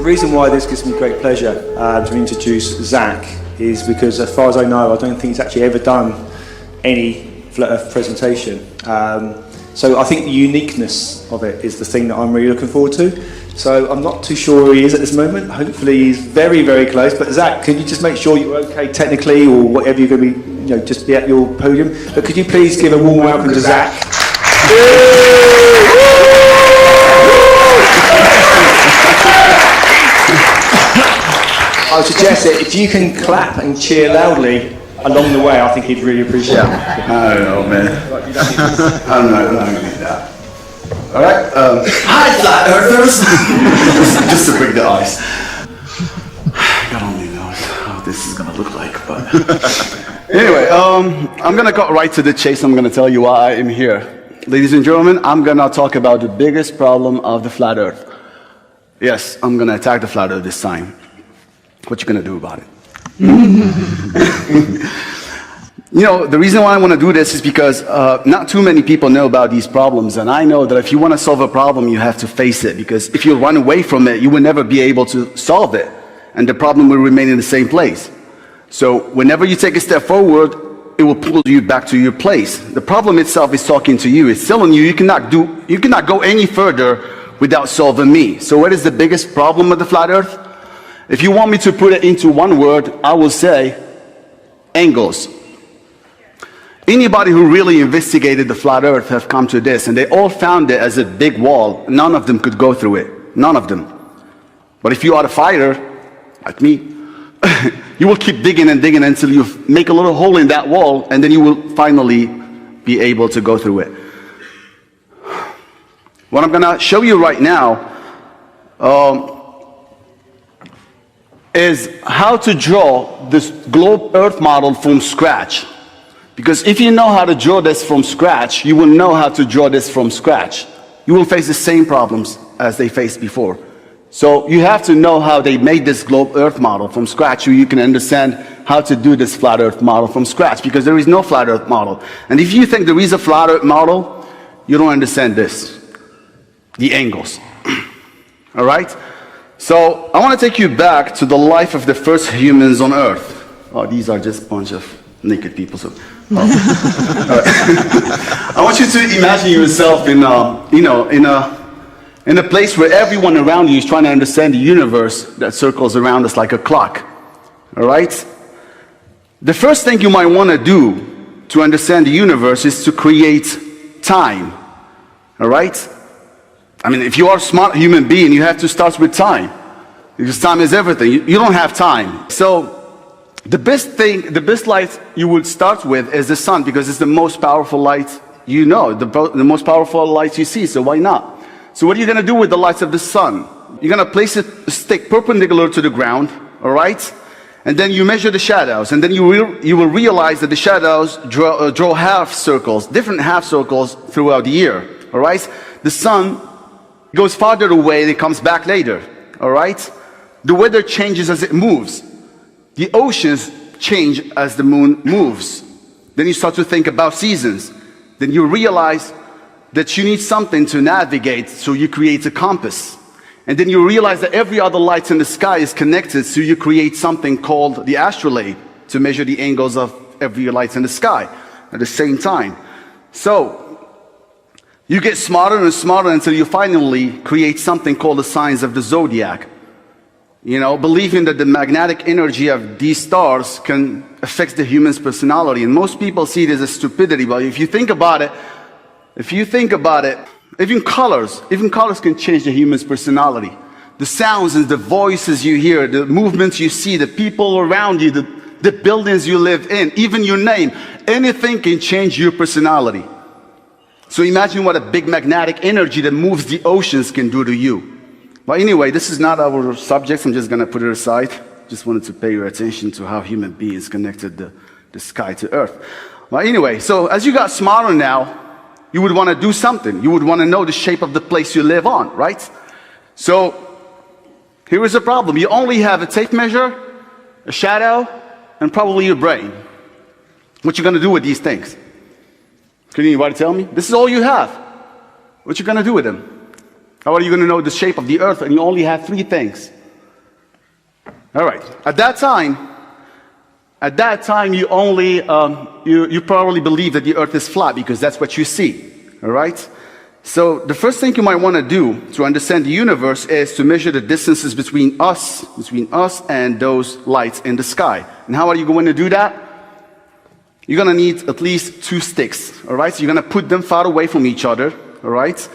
reason why this gives me great pleasure to introduce Zach is because, as far as I know, I don't think he's actually ever done any flat Earth presentation. So I think the uniqueness of it is the thing that I'm really looking forward to. So I'm not too sure where he is at this moment. Hopefully he's very, very close. But Zach, can you just make sure you're okay technically, or whatever you're going to be, just be at your podium? But could you please give a warm welcome to Zach? I would suggest that if you can clap and cheer loudly along the way, I think he'd really appreciate it. I don't know, man. I'm not going to do that. All right. Hi, flat earthers. just to break the ice. God only knows how this is going to look like, but anyway, I'm going to go right to the chase. I'm going to tell you why I'm here. Ladies and gentlemen, I'm going to talk about the biggest problem of the flat earth. Yes, I'm going to attack the flat earth this time. What you going to do about it? The reason why I want to do this is because not too many people know about these problems, and I know that if you want to solve a problem, you have to face it, because if you run away from it, you will never be able to solve it, and the problem will remain in the same place. So whenever you take a step forward, it will pull you back to your place. The problem itself is talking to you. It's telling you you cannot go any further without solving me. So what is the biggest problem of the flat earth? If you want me to put it into one word, I will say angles. Anybody who really investigated the flat earth have come to this, and they all found it as a big wall. None of them could go through it. None of them. But if you are a fighter, like me, you will keep digging and digging until you make a little hole in that wall, and then you will finally be able to go through it. What I'm going to show you right now is how to draw this globe earth model from scratch. Because if you know how to draw this from scratch, you will know how to draw this from scratch. You will face the same problems as they faced before. So you have to know how they made this globe earth model from scratch, so you can understand how to do this flat earth model from scratch, because there is no flat earth model. And if you think there is a flat earth model, you don't understand this, the angles. All right? So I want to take you back to the life of the first humans on earth. Oh, these are just a bunch of naked people. So, I want you to imagine yourself in a place where everyone around you is trying to understand the universe that circles around us like a clock. All right? The first thing you might want to do to understand the universe is to create time. All right? I mean, if you are a smart human being, you have to start with time, because time is everything. You don't have time. So the best light you would start with is the sun, because it's the most powerful light you know, the most powerful light you see, so why not? So what are you going to do with the lights of the sun? You're going to place a stick perpendicular to the ground, all right? And then you measure the shadows, and then you will realize that the shadows draw half circles, different half circles throughout the year, all right? The sun goes farther away and it comes back later, all right? The weather changes as it moves. The oceans change as the moon moves. Then you start to think about seasons. Then you realize that you need something to navigate, so you create a compass. And then you realize that every other light in the sky is connected, so you create something called the astrolabe to measure the angles of every light in the sky at the same time. So you get smarter and smarter until you finally create something called the signs of the Zodiac. Believing that the magnetic energy of these stars can affect the human's personality. And most people see it as a stupidity, but if you think about it, even colors can change the human's personality. The sounds and the voices you hear, the movements you see, the people around you, the buildings you live in, even your name, anything can change your personality. So imagine what a big magnetic energy that moves the oceans can do to you. But anyway, this is not our subject. I'm just going to put it aside. Just wanted to pay your attention to how human beings connected the sky to earth. But anyway, so as you got smarter now, you would want to do something. You would want to know the shape of the place you live on, right? So here is a problem. You only have a tape measure, a shadow, and probably your brain. What you going to do with these things? Can anybody tell me? This is all you have. What you going to do with them? How are you going to know the shape of the earth and you only have 3 things? All right. At that time, you only you probably believe that the Earth is flat because that's what you see. All right. So the first thing you might want to do to understand the universe is to measure the distances between us and those lights in the sky. And how are you going to do that? You're going to need at least 2 sticks. All right. So you're going to put them far away from each other. All right.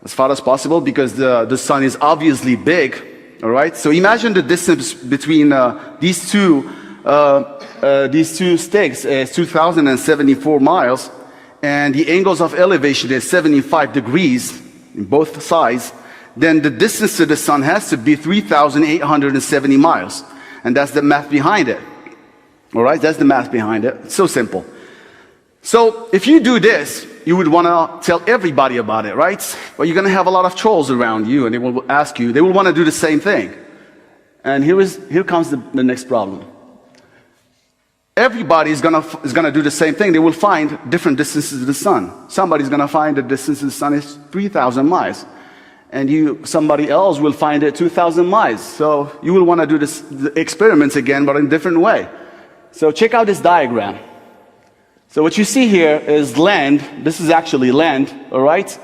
As far as possible because the sun is obviously big. All right. So imagine the distance between these two sticks is 2,074 miles. And the angles of elevation is 75 degrees in both sides, then the distance to the sun has to be 3,870 miles. And that's the math behind it. All right, that's the math behind it. It's so simple. So if you do this, you would want to tell everybody about it, right? Well, you're going to have a lot of trolls around you, and they will ask you, they will want to do the same thing. And here comes the next problem. Everybody is gonna do the same thing. They will find different distances to the sun. Somebody's gonna find the distance to the sun is 3,000 miles, and somebody else will find it 2,000 miles. So you will want to do the experiments again, but in a different way. So check out this diagram. So what you see here is land. This is actually land, all right?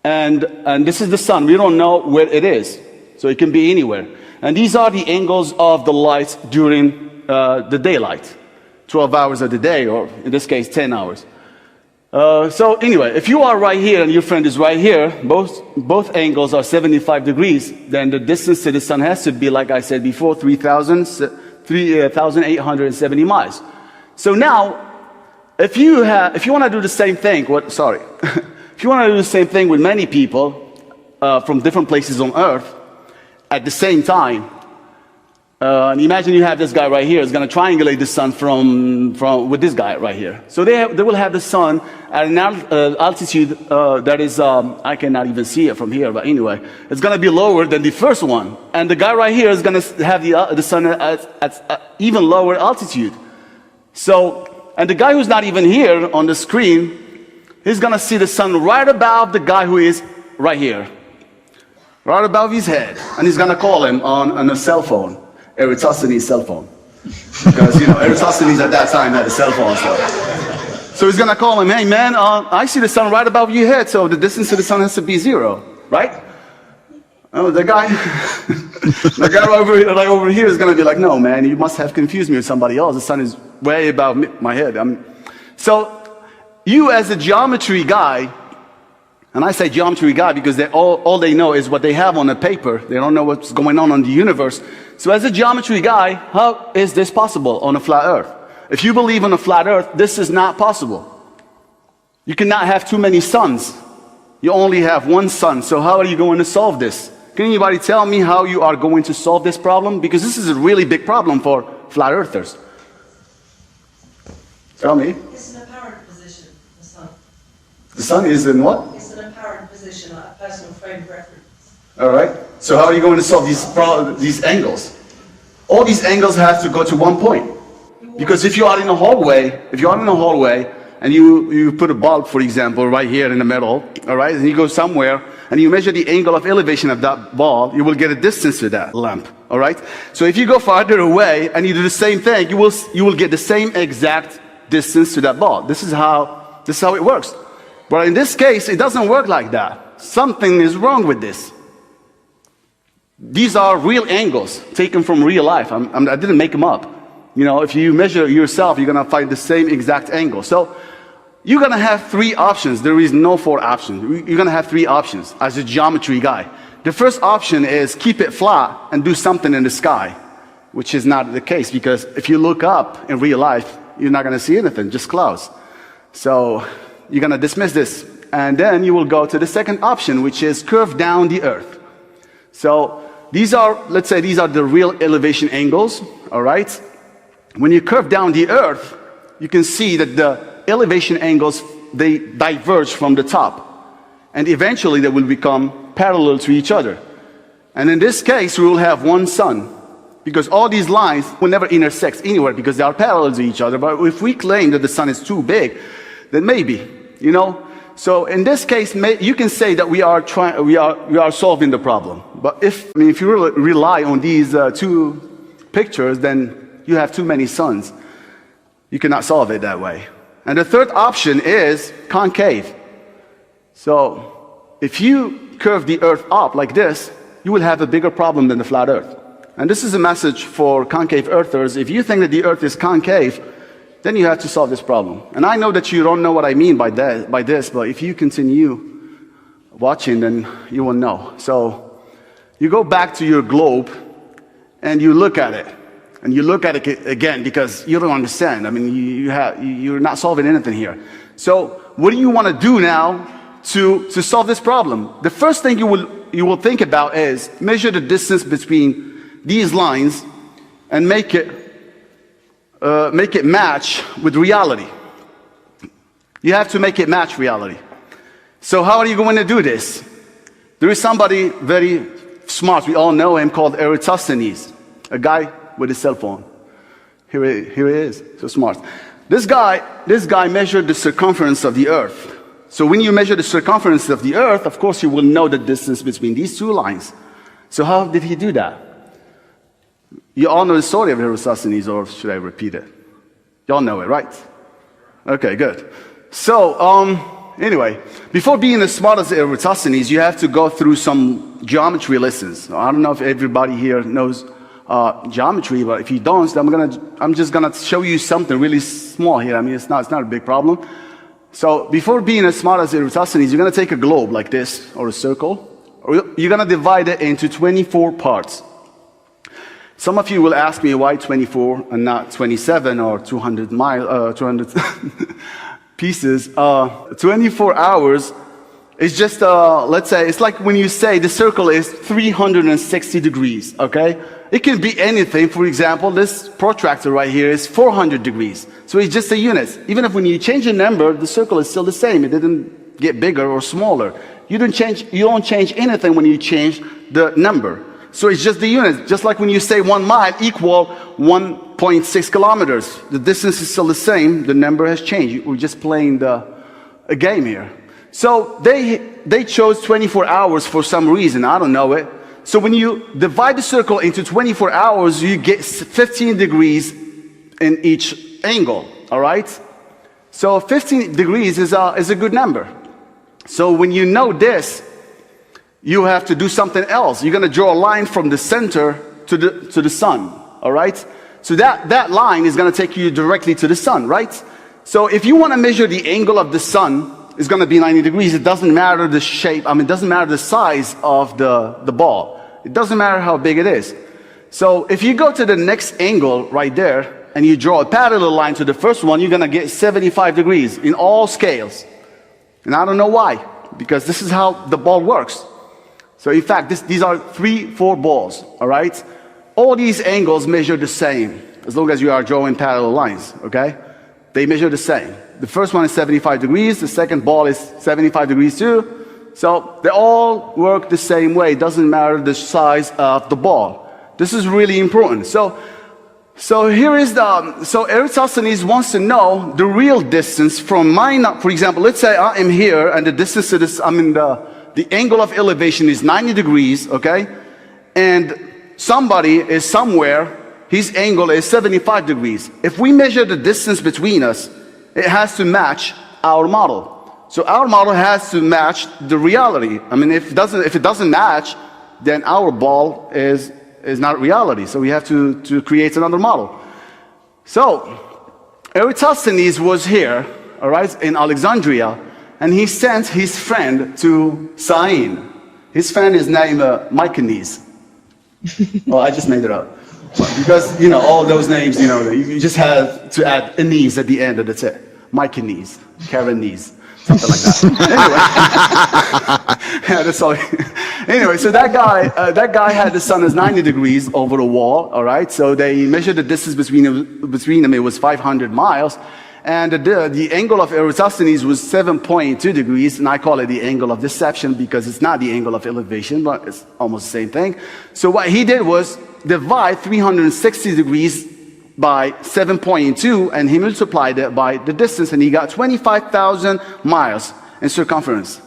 And this is the sun. We don't know where it is, so it can be anywhere. And these are the angles of the lights during the daylight, 12 hours of the day, or in this case 10 hours. So anyway, if you are right here and your friend is right here, both angles are 75 degrees, then the distance to the sun has to be, like I said before, 3,870 miles. So now, if you want to do the same thing, if you want to do the same thing with many people from different places on Earth at the same time, and imagine you have this guy right here is going to triangulate the sun with this guy right here. So they will have the sun at an altitude that is, I cannot even see it from here, but anyway, it's going to be lower than the first one. And the guy right here is going to have the sun at even lower altitude. So, and the guy who's not even here on the screen, he's going to see the sun right above the guy who is right here, right above his head. And he's going to call him on a cell phone. Eratosthenes' cell phone, because Eratosthenes at that time had a cell phone. So he's gonna call him, hey man, I see the sun right above your head, so the distance to the sun has to be 0, right? Oh, the guy over here is gonna be like, no man, you must have confused me with somebody else. The sun is way above my head. So you as a geometry guy, and I say geometry guy because all they know is what they have on the paper. They don't know what's going on the universe. So as a geometry guy, how is this possible on a flat Earth? If you believe on a flat Earth, this is not possible. You cannot have too many suns. You only have one sun. So how are you going to solve this? Can anybody tell me how you are going to solve this problem? Because this is a really big problem for flat Earthers. Tell me. It's an apparent position, the sun. The sun is in what? It's an apparent position, like a personal frame of reference. All right. So how are you going to solve these angles? All these angles have to go to one point. Because if you are in a hallway, and you put a bulb, for example, right here in the middle, all right, and you go somewhere and you measure the angle of elevation of that bulb, you will get a distance to that lamp, all right? So if you go farther away and you do the same thing, you will get the same exact distance to that bulb. This is how it works. But in this case, it doesn't work like that. Something is wrong with this. These are real angles taken from real life. I didn't make them up. If you measure yourself, you're going to find the same exact angle. So you're going to have 3 options. There is no 4 options. You're going to have 3 options as a geometry guy. The first option is keep it flat and do something in the sky, which is not the case, because if you look up in real life, you're not going to see anything, just clouds. So you're going to dismiss this. And then you will go to the second option, which is curve down the Earth. So let's say these are the real elevation angles, all right? When you curve down the Earth, you can see that the elevation angles, they diverge from the top. And eventually they will become parallel to each other. And in this case, we will have one sun, because all these lines will never intersect anywhere because they are parallel to each other. But if we claim that the sun is too big, then maybe, So in this case, you can say that we are solving the problem. But if you rely on these two pictures, then you have too many suns. You cannot solve it that way. And the third option is concave. So if you curve the earth up like this, you will have a bigger problem than the flat earth. And this is a message for concave earthers. If you think that the earth is concave, then you have to solve this problem. And I know that you don't know what I mean by this, but if you continue watching, then you will know. So you go back to your globe and you look at it. And you look at it again because you don't understand. I mean, you're not solving anything here. So what do you want to do now to solve this problem? The first thing you will think about is measure the distance between these lines and make it match with reality. You have to make it match reality. So how are you going to do this? There is somebody very smart, we all know him, called Eratosthenes, a guy with a cell phone. Here he is, so smart. This guy measured the circumference of the earth. So when you measure the circumference of the earth, of course you will know the distance between these two lines. So how did he do that? You all know the story of Eratosthenes, or should I repeat it? You all know it, right? Okay, good. So, anyway, before being as smart as Eratosthenes, you have to go through some geometry lessons. I don't know if everybody here knows geometry, but if you don't, I'm just gonna show you something really small here. I mean, it's not a big problem. So, before being as smart as Eratosthenes, you're gonna take a globe like this, or a circle, or you're gonna divide it into 24 parts. Some of you will ask me why 24 and not 27 or 200 pieces. 24 hours is just, let's say, it's like when you say the circle is 360 degrees, okay? It can be anything. For example, this protractor right here is 400 degrees. So it's just a unit. Even if when you change a number, the circle is still the same. It didn't get bigger or smaller. You don't change anything when you change the number. So it's just the unit. Just like when you say 1 mile equal 1.6 kilometers. The distance is still the same. The number has changed. We're just playing a game here. So they chose 24 hours for some reason. I don't know it. So when you divide the circle into 24 hours, you get 15 degrees in each angle. All right? So 15 degrees is a good number. So when you know this, you have to do something else. You're going to draw a line from the center to the sun, all right? So that line is going to take you directly to the sun, right? So if you want to measure the angle of the sun, it's going to be 90 degrees. It doesn't matter the shape. I mean, it doesn't matter the size of the ball. It doesn't matter how big it is. So if you go to the next angle right there, and you draw a parallel line to the first one, you're going to get 75 degrees in all scales. And I don't know why, because this is how the ball works. So in fact, these are 3-4 balls, all right? All these angles measure the same, as long as you are drawing parallel lines, okay? They measure the same. The first one is 75 degrees, the second ball is 75 degrees too. So they all work the same way. It doesn't matter the size of the ball. This is really important. So here is so Eratosthenes wants to know the real distance from for example, let's say I am here and the distance to this, the angle of elevation is 90 degrees, okay? And somebody is somewhere, his angle is 75 degrees. If we measure the distance between us, it has to match our model. So our model has to match the reality. I mean, if it doesn't match, then our ball is not reality. So we have to create another model. So Eratosthenes was here, all right, in Alexandria, and he sent his friend to Syene. His friend is named Mycenes. Well, I just made it up. Because, all those names, you just have to add Anes at the end, and that's it. Mycenes, Karenes, something like that. Anyway, yeah, that's all. Anyway, so that guy had the sun as 90 degrees over the wall, all right? So they measured the distance between them, it was 500 miles. And the angle of Eratosthenes was 7.2 degrees, and I call it the angle of deception because it's not the angle of elevation, but it's almost the same thing. So what he did was divide 360 degrees by 7.2, and he multiplied it by the distance, and he got 25,000 miles in circumference.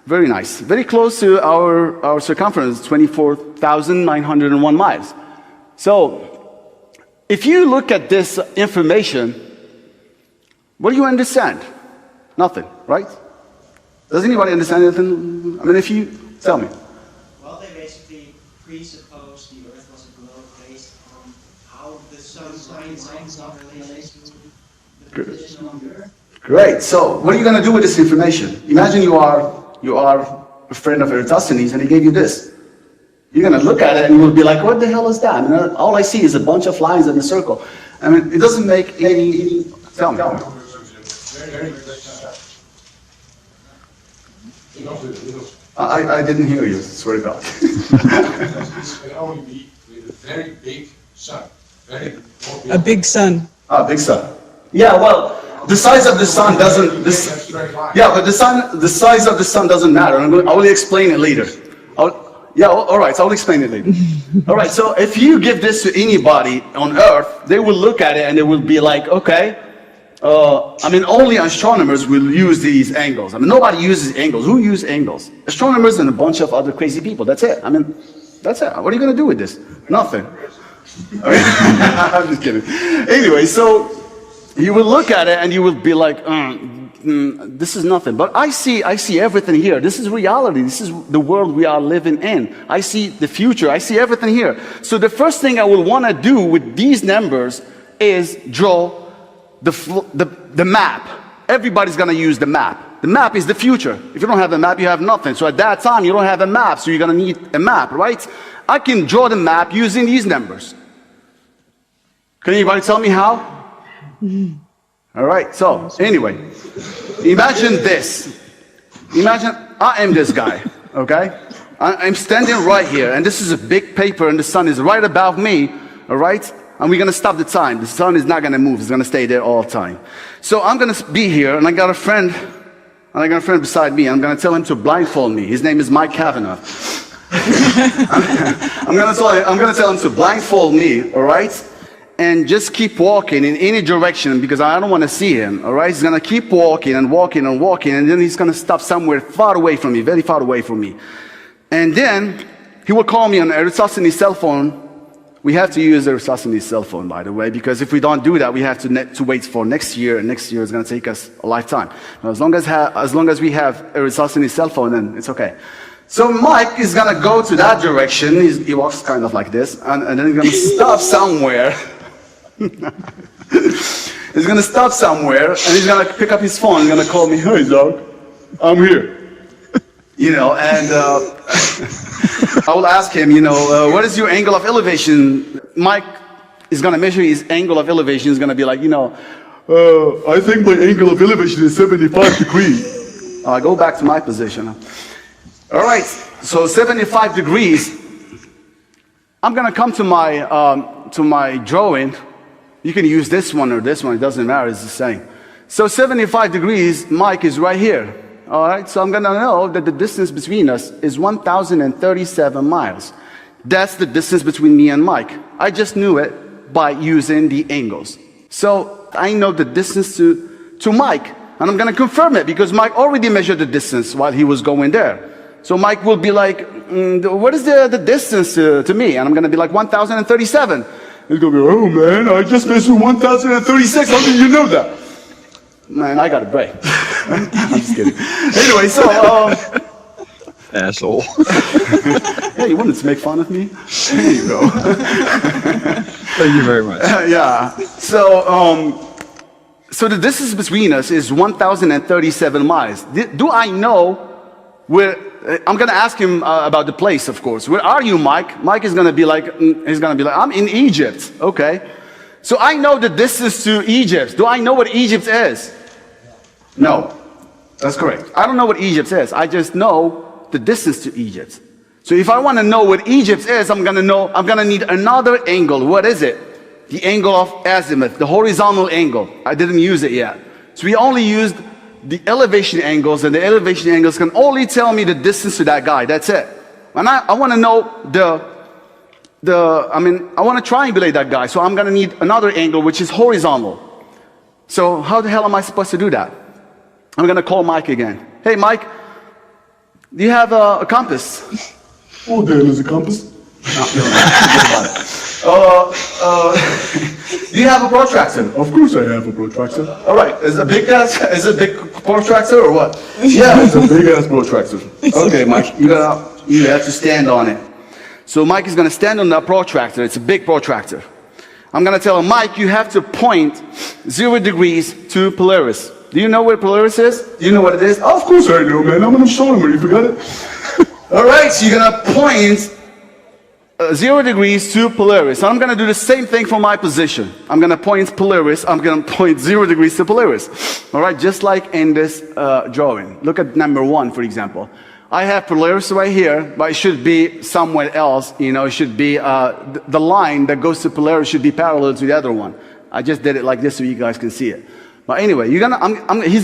Very nice. Very close to our circumference, 24,901 miles. So, if you look at this information, what do you understand? Nothing, right? Does anybody understand anything? I mean, if you tell me. Well, they basically presuppose the Earth was a globe based on how the sun lines up in relation to the position of the Earth. Great. So, what are you going to do with this information? Imagine you are a friend of Eratosthenes, and he gave you this. You're going to look at it, and you will be like, "What the hell is that?" And all I see is a bunch of lines in a circle. I mean, it doesn't make any. Tell me. I didn't hear you, swear to God. This can only be with a very big sun. A big sun. Big sun. Yeah, well, the size of the sun doesn't. Yeah, but the size of the sun doesn't matter. I will explain it later. All right. So I'll explain it later. All right. So if you give this to anybody on Earth, they will look at it and they will be like, okay. I mean, only astronomers will use these angles. I mean, nobody uses angles. Who uses angles? Astronomers and a bunch of other crazy people. That's it. I mean, that's it. What are you going to do with this? Nothing. I'm just kidding. Anyway, so you will look at it and you will be like, this is nothing. But I see everything here. This is reality. This is the world we are living in. I see the future. I see everything here. So the first thing I will want to do with these numbers is draw the map. Everybody's going to use the map. The map is the future. If you don't have a map, you have nothing. So at that time, you don't have a map, so you're going to need a map, right? I can draw the map using these numbers. Can anybody tell me how? All right, so anyway, imagine this. Imagine I am this guy, okay? I'm standing right here, and this is a big paper, and the sun is right above me, all right? And we're going to stop the time. The sun is not going to move. It's going to stay there all the time. So I'm going to be here, and I got a friend beside me. I'm going to tell him to blindfold me. His name is Mike Kavanaugh. I'm going to tell him to blindfold me, all right? And just keep walking in any direction because I don't want to see him, all right? He's going to keep walking and walking and walking, and then he's going to stop somewhere far away from me, very far away from me. And then he will call me on Eratosthenes' cell phone. We have to use Eratosthenes' cell phone, by the way, because if we don't do that, we have to wait for next year, and next year is going to take us a lifetime. Now, as long as we have Eratosthenes' cell phone, then it's okay. So Mike is going to go to that direction. He walks kind of like this, and then he's going to stop somewhere. He's going to stop somewhere, and he's going to pick up his phone. He's going to call me, "Hey, Doc, I'm here." You know, and I will ask him, what is your angle of elevation? Mike is going to measure his angle of elevation. He's going to be like, I think my angle of elevation is 75 degrees. I go back to my position. All right, so 75 degrees. I'm going to come to my drawing. You can use this one or this one. It doesn't matter. It's the same. So 75 degrees, Mike is right here. All right, so I'm going to know that the distance between us is 1,037 miles. That's the distance between me and Mike. I just knew it by using the angles. So I know the distance to Mike, and I'm going to confirm it because Mike already measured the distance while he was going there. So Mike will be like, what is the distance to me? And I'm going to be like 1,037. He's going to be, oh man, I just measured 1,036. How did you know that? Man, I got a break. I'm just kidding. Anyway, so asshole. Hey, you wanted to make fun of me? There you go. Thank you very much. Yeah. So the distance between us is 1,037 miles. Do I know where? I'm going to ask him about the place, of course. Where are you, Mike? Mike is going to be like, I'm in Egypt. Okay. So I know the distance to Egypt. Do I know what Egypt is? No. That's correct. I don't know what Egypt is. I just know the distance to Egypt. So if I want to know what Egypt is, I'm going to need another angle. What is it? The angle of azimuth, the horizontal angle. I didn't use it yet. So we only used the elevation angles, and the elevation angles can only tell me the distance to that guy. That's it. And I want to know I want to triangulate that guy, so I'm going to need another angle, which is horizontal. So how the hell am I supposed to do that? I'm going to call Mike again. Hey, Mike, Do you have a compass? Oh, there is a compass. Do you have a protractor? Of course I have a protractor. All right. Is it a big protractor or what? Yeah, it's a big ass protractor. Okay, Mike. You have to stand on it. So Mike is going to stand on that protractor. It's a big protractor. I'm going to tell him, Mike, you have to point 0 degrees to Polaris. Do you know where Polaris is? Do you know what it is? Of course I do, man. I'm an astronomer. You forgot it? All right, so you're going to point 0 degrees to Polaris. And I'm going to do the same thing for my position. I'm going to point Polaris. I'm going to point 0 degrees to Polaris. All right, just like in this drawing. Look at number 1, for example. I have Polaris right here, but it should be somewhere else. You know, it should be the line that goes to Polaris should be parallel to the other one. I just did it like this so you guys can see it. But anyway, he's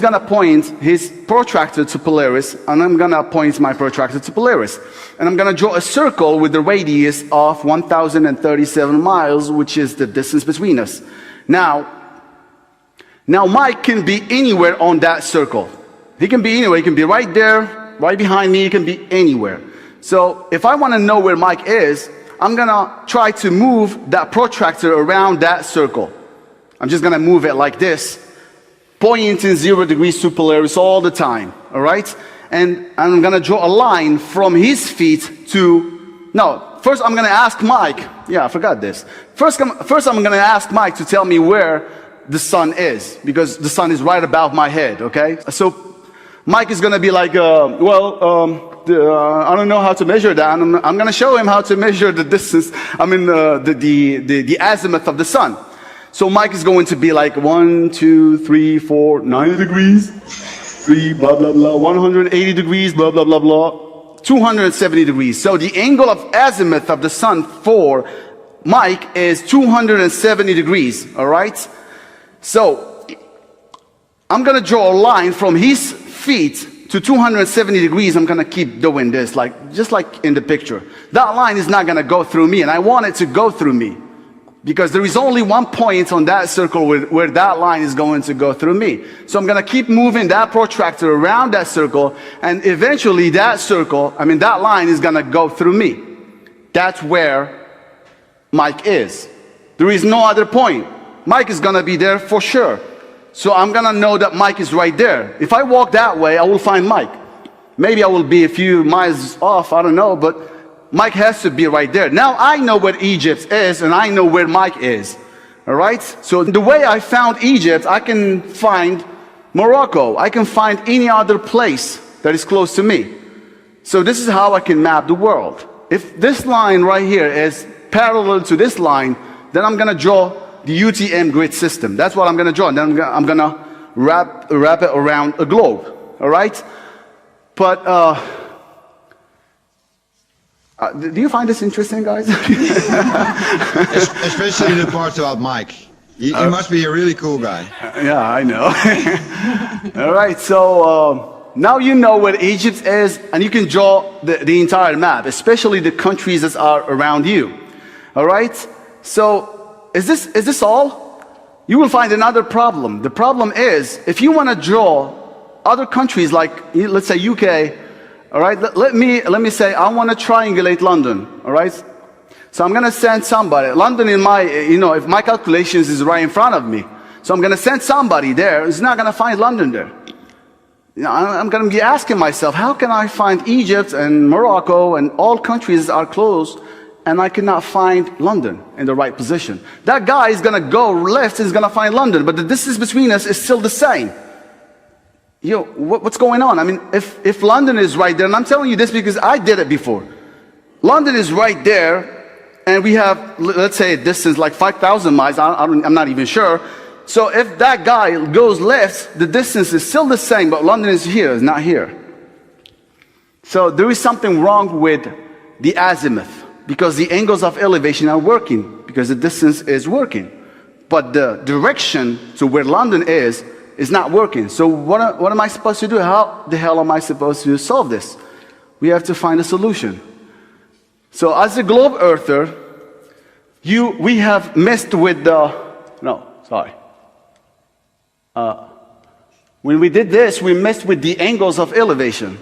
gonna point his protractor to Polaris, and I'm gonna point my protractor to Polaris, and I'm gonna draw a circle with the radius of 1,037 miles, which is the distance between us. Now Mike can be anywhere on that circle. He can be anywhere. He can be right there, right behind me. He can be anywhere. So if I want to know where Mike is, I'm gonna try to move that protractor around that circle. I'm just gonna move it like this, pointing 0 degrees to Polaris all the time, all right? And I'm going to draw a line from his feet to, no, first I'm going to ask Mike, yeah, I forgot this. First I'm going to ask Mike to tell me where the sun is, because the sun is right above my head, okay? So Mike is going to be like, I don't know how to measure that. I'm going to show him how to measure the distance, the azimuth of the sun. So Mike is going to be like 1, 2, 3, 4, 90 degrees, 3, blah, blah, blah, 180 degrees, blah, blah, blah, blah, 270 degrees. So the angle of azimuth of the sun for Mike is 270 degrees, all right? So I'm going to draw a line from his feet to 270 degrees. I'm going to keep doing this, just like in the picture. That line is not going to go through me, and I want it to go through me, because there is only one point on that circle where that line is going to go through me. So I'm going to keep moving that protractor around that circle, and eventually that line is going to go through me. That's where Mike is. There is no other point. Mike is going to be there for sure. So I'm going to know that Mike is right there. If I walk that way, I will find Mike. Maybe I will be a few miles off, I don't know, but Mike has to be right there. Now I know where Egypt is, and I know where Mike is. All right? So the way I found Egypt, I can find Morocco. I can find any other place that is close to me. So this is how I can map the world. If this line right here is parallel to this line, then I'm going to draw the UTM grid system. That's what I'm going to draw. And then I'm going to wrap it around a globe. All right? But do you find this interesting, guys? Especially the part about Mike. He must be a really cool guy. Yeah, I know. All right, so now you know where Egypt is, and you can draw the entire map, especially the countries that are around you. All right? So is this all? You will find another problem. The problem is, if you want to draw other countries like, let's say, UK, all right, let me say I want to triangulate London, all right? So I'm going to send somebody. London if my calculations is right in front of me. So I'm going to send somebody there who's not going to find London there. I'm going to be asking myself, how can I find Egypt and Morocco and all countries are close, and I cannot find London in the right position? That guy is going to go left and is going to find London, but the distance between us is still the same. What's going on? I mean, if London is right there, and I'm telling you this because I did it before. London is right there, and we have, let's say, a distance like 5,000 miles. I'm not even sure. So if that guy goes left, the distance is still the same, but London is here, it's not here. So there is something wrong with the azimuth, because the angles of elevation are working, because the distance is working. But the direction to where London is not working. So what am I supposed to do? How the hell am I supposed to solve this? We have to find a solution. So as a globe earther, we have messed with when we did this, we messed with the angles of elevation.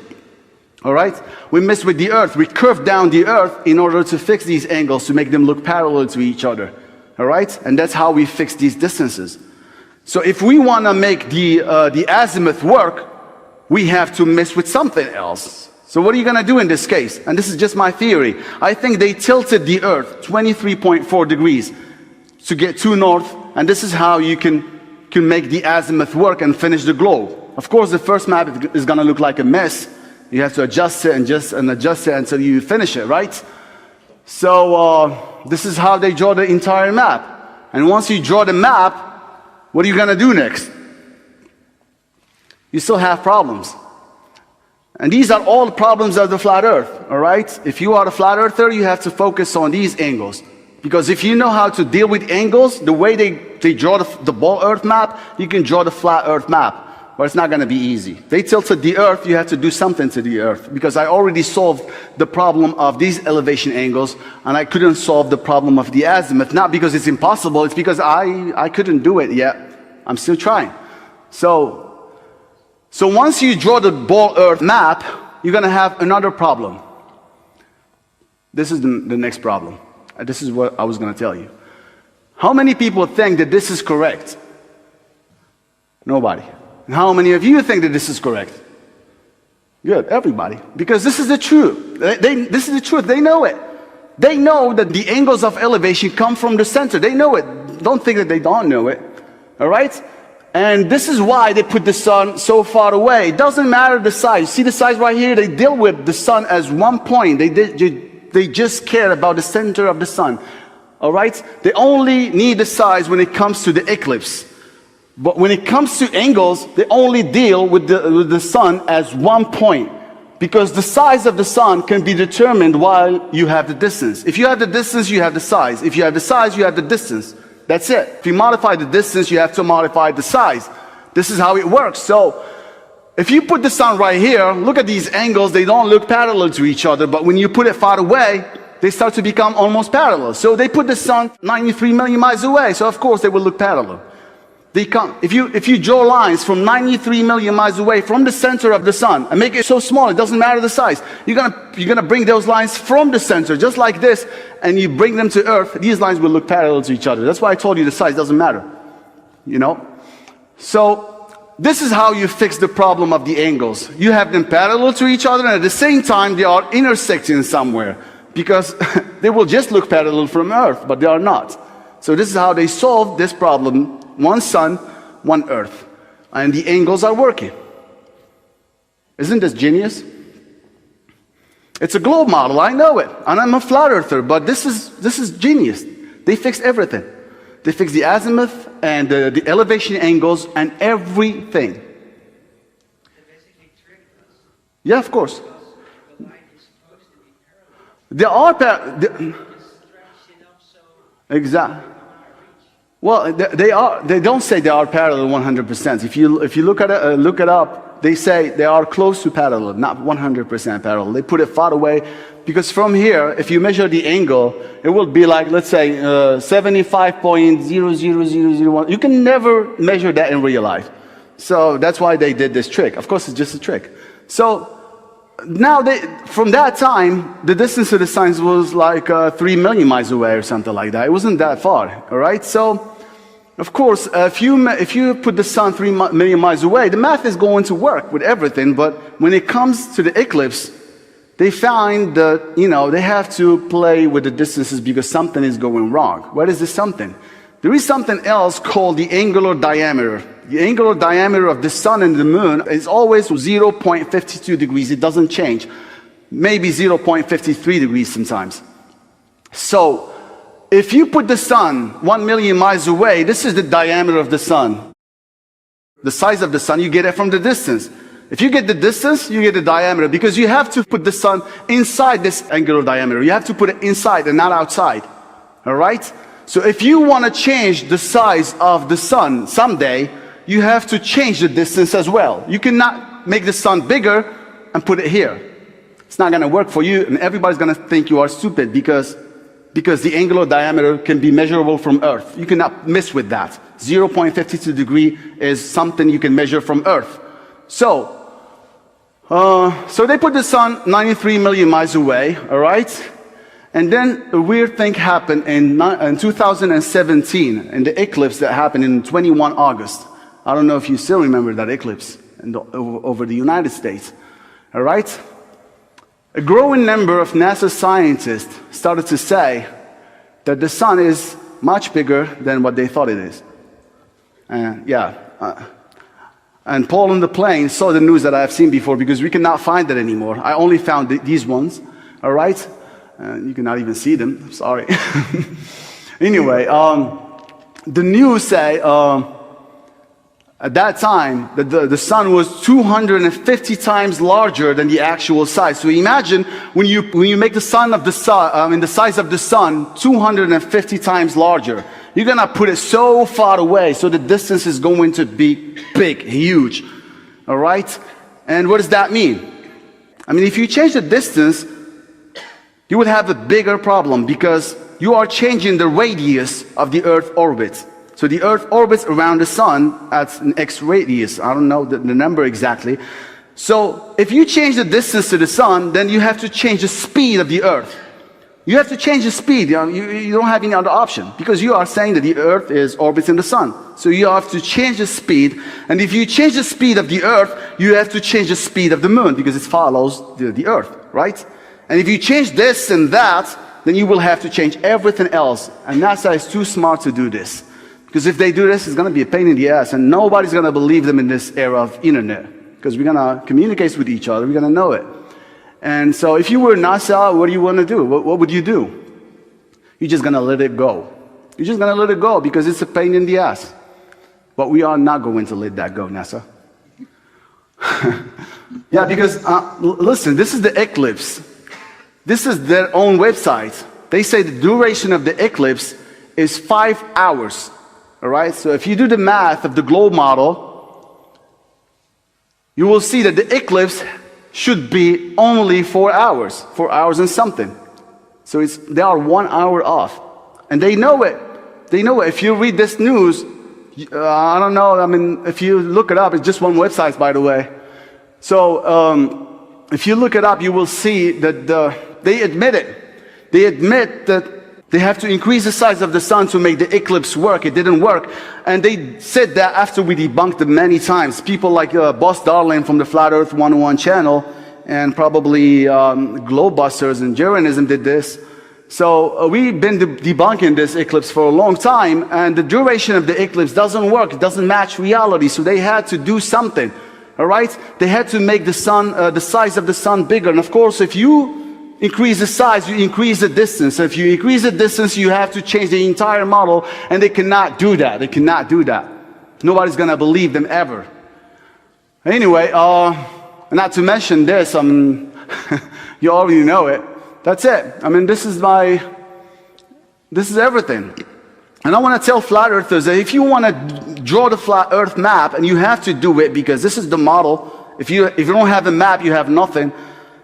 All right? We mess with the earth. We curve down the earth in order to fix these angles, to make them look parallel to each other. All right? And that's how we fix these distances. So if we want to make the azimuth work, we have to mess with something else. So what are you going to do in this case? And this is just my theory. I think they tilted the earth 23.4 degrees to get to north, and this is how you can make the azimuth work and finish the globe. Of course, the first map is going to look like a mess. You have to adjust it and adjust it until you finish it, right? So this is how they draw the entire map. And once you draw the map, what are you going to do next? You still have problems. And these are all problems of the flat earth, all right? If you are a flat earther, you have to focus on these angles. Because if you know how to deal with angles, the way they draw the ball earth map, you can draw the flat earth map. But it's not going to be easy. They tilted the earth, you have to do something to the earth. Because I already solved the problem of these elevation angles, and I couldn't solve the problem of the azimuth. Not because it's impossible, it's because I couldn't do it yet. I'm still trying. So once you draw the ball earth map, you're going to have another problem. This is the next problem. This is what I was going to tell you. How many people think that this is correct? Nobody. And how many of you think that this is correct? Good, everybody. Because this is the truth. This is the truth. They know it. They know that the angles of elevation come from the center. They know it. Don't think that they don't know it. All right? And this is why they put the sun so far away. It doesn't matter the size. See the size right here? They deal with the sun as one point. They just care about the center of the sun. All right? They only need the size when it comes to the eclipse. But when it comes to angles, they only deal with the sun as one point. Because the size of the sun can be determined while you have the distance. If you have the distance, you have the size. If you have the size, you have the distance. That's it. If you modify the distance, you have to modify the size. This is how it works. So if you put the sun right here, look at these angles. They don't look parallel to each other. But when you put it far away, they start to become almost parallel. So they put the sun 93 million miles away. So of course they will look parallel. They come. If you draw lines from 93 million miles away from the center of the sun and make it so small, it doesn't matter the size. You're gonna bring those lines from the center, just like this, and you bring them to Earth. These lines will look parallel to each other. That's why I told you the size doesn't matter. You know? So this is how you fix the problem of the angles. You have them parallel to each other, and at the same time they are intersecting somewhere, because they will just look parallel from Earth, but they are not. So this is how they solve this problem. One sun, one earth. And the angles are working. Isn't this genius? It's a globe model, I know it. And I'm a flat earther, but this is genius. They fixed everything. They fixed the azimuth and the elevation angles and everything. They basically tricked us. Yeah, of course. Because the light is supposed to be parallel. They are Stretch it up so exactly. Well, they don't say they are parallel 100%. If you look it up, they say they are close to parallel, not 100% parallel. They put it far away, because from here, if you measure the angle, it will be like, let's say, 75.00001. You can never measure that in real life. So that's why they did this trick. Of course, it's just a trick. So now, from that time, the distance to the sun was like 3 million miles away or something like that. It wasn't that far, all right? So, of course, if you put the sun 3 million miles away, the math is going to work with everything. But when it comes to the eclipse, they find that, they have to play with the distances because something is going wrong. What is this something? There is something else called the angular diameter. The angular diameter of the sun and the moon is always 0.52 degrees. It doesn't change. Maybe 0.53 degrees sometimes. So, if you put the sun 1 million miles away, this is the diameter of the sun. The size of the sun, you get it from the distance. If you get the distance, you get the diameter, because you have to put the sun inside this angular diameter. You have to put it inside and not outside. All right? So if you want to change the size of the sun someday, you have to change the distance as well. You cannot make the sun bigger and put it here. It's not going to work for you, and everybody's going to think you are stupid because the angular diameter can be measurable from Earth. You cannot mess with that. 0.52 degree is something you can measure from Earth. So, So they put the sun 93 million miles away, all right? And then a weird thing happened in 2017, in the eclipse that happened in 21 August. I don't know if you still remember that eclipse over the United States, all right? A growing number of NASA scientists started to say that the sun is much bigger than what they thought it is. And Paul on the plane saw the news that I've seen before because we cannot find it anymore. I only found these ones, all right? You cannot even see them, I'm sorry. Anyway, the news say at that time that the sun was 250 times larger than the actual size. So imagine when you make the sun of the sun, the size of the sun 250 times larger. You're gonna put it so far away, so the distance is going to be big, huge. All right? And what does that mean? I mean, if you change the distance, you would have a bigger problem because you are changing the radius of the Earth orbit. So the Earth orbits around the sun at an X radius. I don't know the number exactly. So if you change the distance to the sun, then you have to change the speed of the Earth. You have to change the speed. You don't have any other option because you are saying that the Earth is orbiting the sun. So you have to change the speed. And if you change the speed of the Earth, you have to change the speed of the moon because it follows the Earth, right? And if you change this and that, then you will have to change everything else. And NASA is too smart to do this. Because if they do this, it's going to be a pain in the ass. And nobody's going to believe them in this era of internet. Because we're going to communicate with each other. We're going to know it. And so if you were NASA, what do you want to do? What would you do? You're just going to let it go. You're just going to let it go because it's a pain in the ass. But we are not going to let that go, NASA. Yeah, because, listen, this is the eclipse. This is their own website. They say the duration of the eclipse is 5 hours. All right? So if you do the math of the globe model, you will see that the eclipse should be only 4 hours. 4 hours and something. So they are 1 hour off. And they know it. They know it. If you read this news, I don't know, I mean, if you look it up, it's just one website, by the way. So if you look it up, you will see that they admit it. They admit that they have to increase the size of the sun to make the eclipse work. It didn't work. And they said that after we debunked it many times. People like Boss Darling from the Flat Earth 101 channel and probably Globebusters and Jeranism did this. So we've been debunking this eclipse for a long time, and the duration of the eclipse doesn't work. It doesn't match reality. So they had to do something. All right? They had to make the sun, the size of the sun bigger. And of course, if you increase the size, you increase the distance. If you increase the distance, you have to change the entire model, and they cannot do that. They cannot do that. Nobody's going to believe them ever. Anyway, not to mention this, I mean, you already know it. That's it. I mean, this is everything. And I want to tell flat earthers that if you want to draw the flat earth map, and you have to do it because this is the model. If you don't have a map, you have nothing.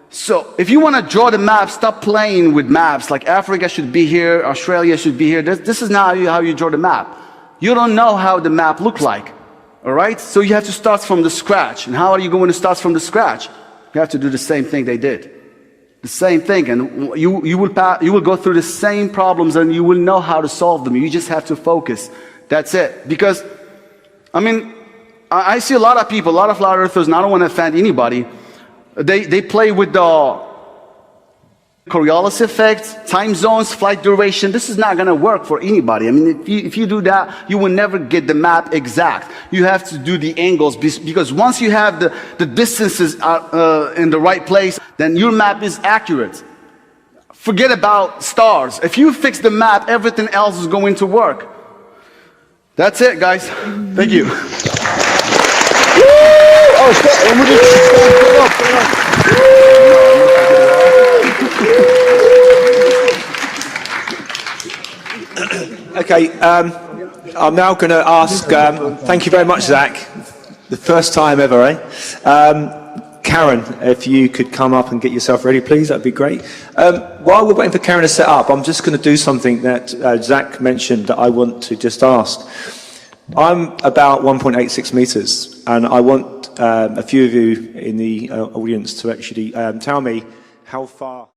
So if you want to draw the map, stop playing with maps. Like Africa should be here, Australia should be here. This is not how you draw the map. You don't know how the map looks like. All right? So you have to start from the scratch. And how are you going to start from the scratch? You have to do the same thing they did. The same thing, and you will go through the same problems, and you will know how to solve them. You just have to focus. That's it. Because, I mean, I see a lot of people, a lot of flat earthers, and I don't want to offend anybody. They play with the Coriolis effect, time zones, flight duration. This is not going to work for anybody. I mean, if you do that, you will never get the map exact. You have to do the angles, because once you have the distances in the right place, then your map is accurate. Forget about stars. If you fix the map, everything else is going to work. That's it, guys. Thank you. Okay, I'm now going to ask, thank you very much, Zach. The first time ever, eh? Karen, if you could come up and get yourself ready, please, that'd be great. While we're waiting for Karen to set up, I'm just going to do something that Zach mentioned that I want to just ask. I'm about 1.86 meters, and I want a few of you in the audience to actually tell me how far.